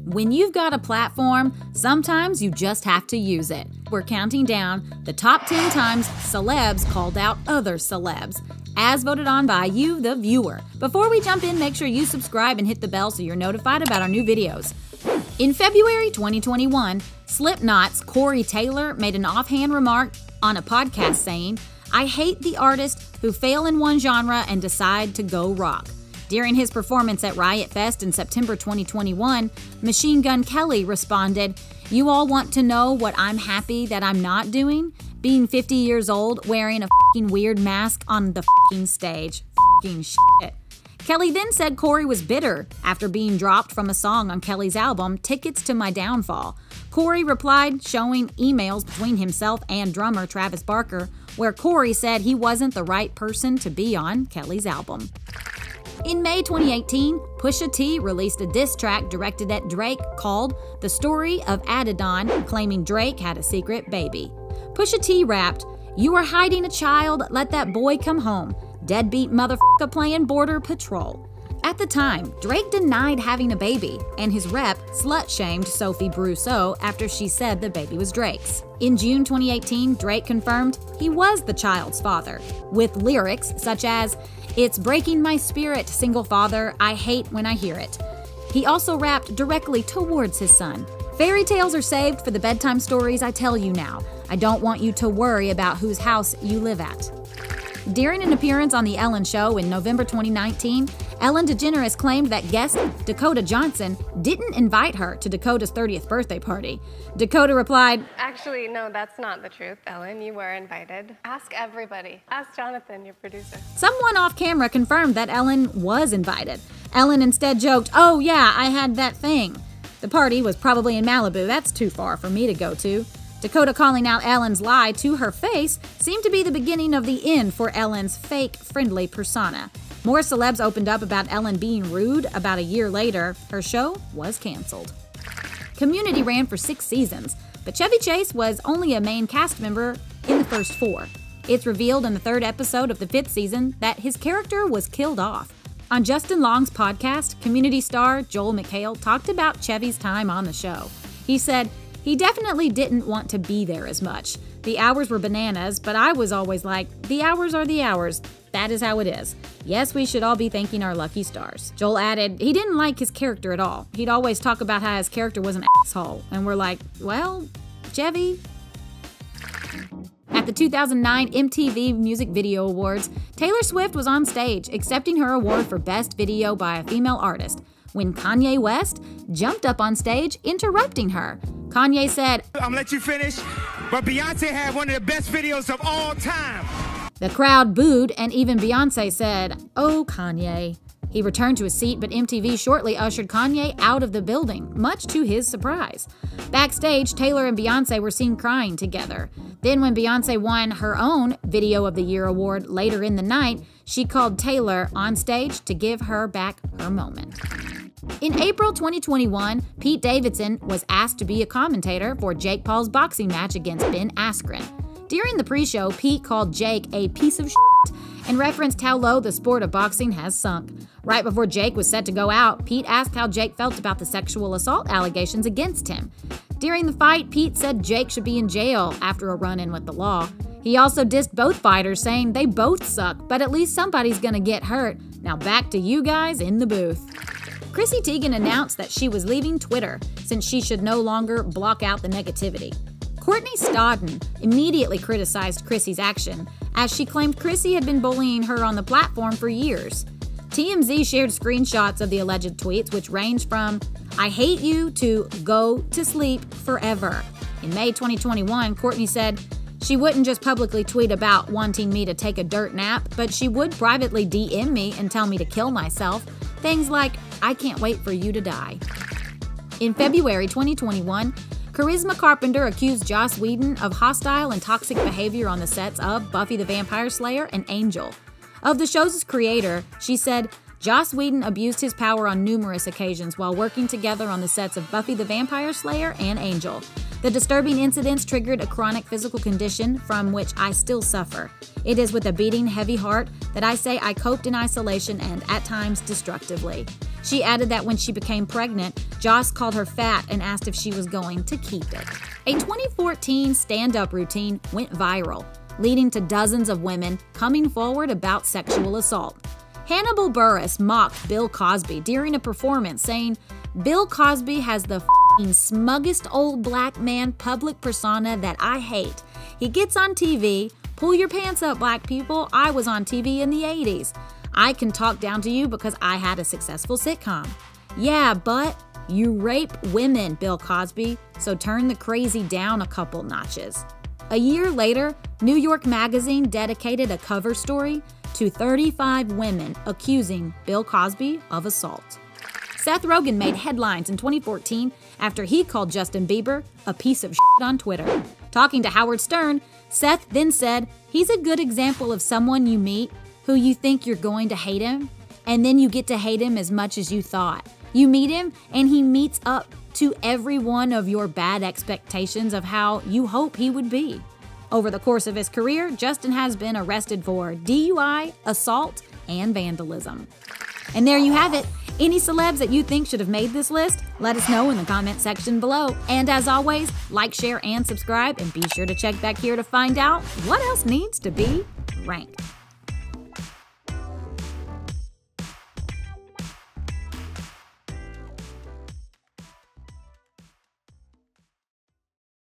When you've got a platform, sometimes you just have to use it. We're counting down the top 10 times celebs called out other celebs, as voted on by you, the viewer. Before we jump in, make sure you subscribe and hit the bell so you're notified about our new videos. In February 2021, Slipknot's Corey Taylor made an offhand remark on a podcast saying, "I hate the artists who fail in one genre and decide to go rock." During his performance at Riot Fest in September 2021, Machine Gun Kelly responded, "You all want to know what I'm happy that I'm not doing? Being 50 years old, wearing a fucking weird mask on the fucking stage. Fucking shit." Kelly then said Corey was bitter after being dropped from a song on Kelly's album, Tickets to My Downfall. Corey replied, showing emails between himself and drummer Travis Barker, where Corey said he wasn't the right person to be on Kelly's album. In May 2018, Pusha T released a diss track directed at Drake called The Story of Adidon, claiming Drake had a secret baby. Pusha T rapped, "You are hiding a child, let that boy come home. Deadbeat motherfucker playing Border Patrol." At the time, Drake denied having a baby, and his rep slut-shamed Sophie Brousseau after she said the baby was Drake's. In June 2018, Drake confirmed he was the child's father, with lyrics such as, "It's breaking my spirit, single father, I hate when I hear it." He also rapped directly towards his son. "Fairy tales are saved for the bedtime stories I tell you now. I don't want you to worry about whose house you live at." During an appearance on The Ellen Show in November 2019, Ellen DeGeneres claimed that guest Dakota Johnson didn't invite her to Dakota's 30th birthday party. Dakota replied, "Actually, no, that's not the truth, Ellen. You were invited. Ask everybody. Ask Jonathan, your producer." Someone off camera confirmed that Ellen was invited. Ellen instead joked, "Oh yeah, I had that thing." The party was probably in Malibu. That's too far for me to go to. Dakota calling out Ellen's lie to her face seemed to be the beginning of the end for Ellen's fake, friendly persona. More celebs opened up about Ellen being rude. About a year later, her show was canceled. Community ran for 6 seasons, but Chevy Chase was only a main cast member in the first 4. It's revealed in the 3rd episode of the 5th season that his character was killed off. On Justin Long's podcast, Community star Joel McHale talked about Chevy's time on the show. He said, "He definitely didn't want to be there as much. The hours were bananas, but I was always like, the hours are the hours. That is how it is. Yes, we should all be thanking our lucky stars." Joel added, he didn't like his character at all. He'd always talk about how his character was an asshole. And we're like, well, Chevy. At the 2009 MTV Music Video Awards, Taylor Swift was on stage accepting her award for Best Video by a Female Artist, when Kanye West jumped up on stage, interrupting her. Kanye said, "I'm gonna let you finish, but Beyonce had one of the best videos of all time." The crowd booed, and even Beyonce said, "Oh, Kanye." He returned to his seat, but MTV shortly ushered Kanye out of the building, much to his surprise. Backstage, Taylor and Beyonce were seen crying together. Then when Beyonce won her own Video of the Year award later in the night, she called Taylor on stage to give her back her moment. In April 2021, Pete Davidson was asked to be a commentator for Jake Paul's boxing match against Ben Askren. During the pre-show, Pete called Jake a piece of shit and referenced how low the sport of boxing has sunk. Right before Jake was set to go out, Pete asked how Jake felt about the sexual assault allegations against him. During the fight, Pete said Jake should be in jail after a run-in with the law. He also dissed both fighters, saying they both suck, but at least somebody's gonna get hurt. Now back to you guys in the booth. CHRISSY Teigen announced that she was leaving Twitter since she should no longer block out the negativity. COURTNEY STODDEN immediately criticized CHRISSY's action, as she claimed CHRISSY had been bullying her on the platform for years. TMZ shared screenshots of the alleged tweets, which ranged from, "I hate you" to "go to sleep forever." In May 2021, COURTNEY said she wouldn't just publicly tweet about wanting me to take a dirt nap, but she would privately DM me and tell me to kill myself. Things like, "I can't wait for you to die." In February 2021, Charisma Carpenter accused Joss Whedon of hostile and toxic behavior on the sets of Buffy the Vampire Slayer and Angel. Of the show's creator, she said, Joss Whedon abused his power on numerous occasions while working together on the sets of Buffy the Vampire Slayer and Angel. The disturbing incidents triggered a chronic physical condition from which I still suffer. It is with a beating, heavy heart that I say I coped in isolation and, at times, destructively. She added that when she became pregnant, Joss called her fat and asked if she was going to keep it. A 2014 stand-up routine went viral, leading to dozens of women coming forward about sexual assault. Hannibal Burress mocked Bill Cosby during a performance, saying, "Bill Cosby has the f***ing smuggest old black man public persona that I hate. He gets on TV, pull your pants up, black people, I was on TV in the 80s. I can talk down to you because I had a successful sitcom. Yeah, but you rape women, Bill Cosby, so turn the crazy down a couple notches." A year later, New York Magazine dedicated a cover story to 35 women accusing Bill Cosby of assault. Seth Rogen made headlines in 2014 after he called Justin Bieber a piece of shit on Twitter. Talking to Howard Stern, Seth then said, "He's a good example of someone you meet who you think you're going to hate him, and then you get to hate him as much as you thought. You meet him, and he meets up to every one of your bad expectations of how you hope he would be." Over the course of his career, Justin has been arrested for DUI, assault, and vandalism. And there you have it. Any celebs that you think should have made this list? Let us know in the comment section below. And as always, like, share, and subscribe, and be sure to check back here to find out what else needs to be ranked.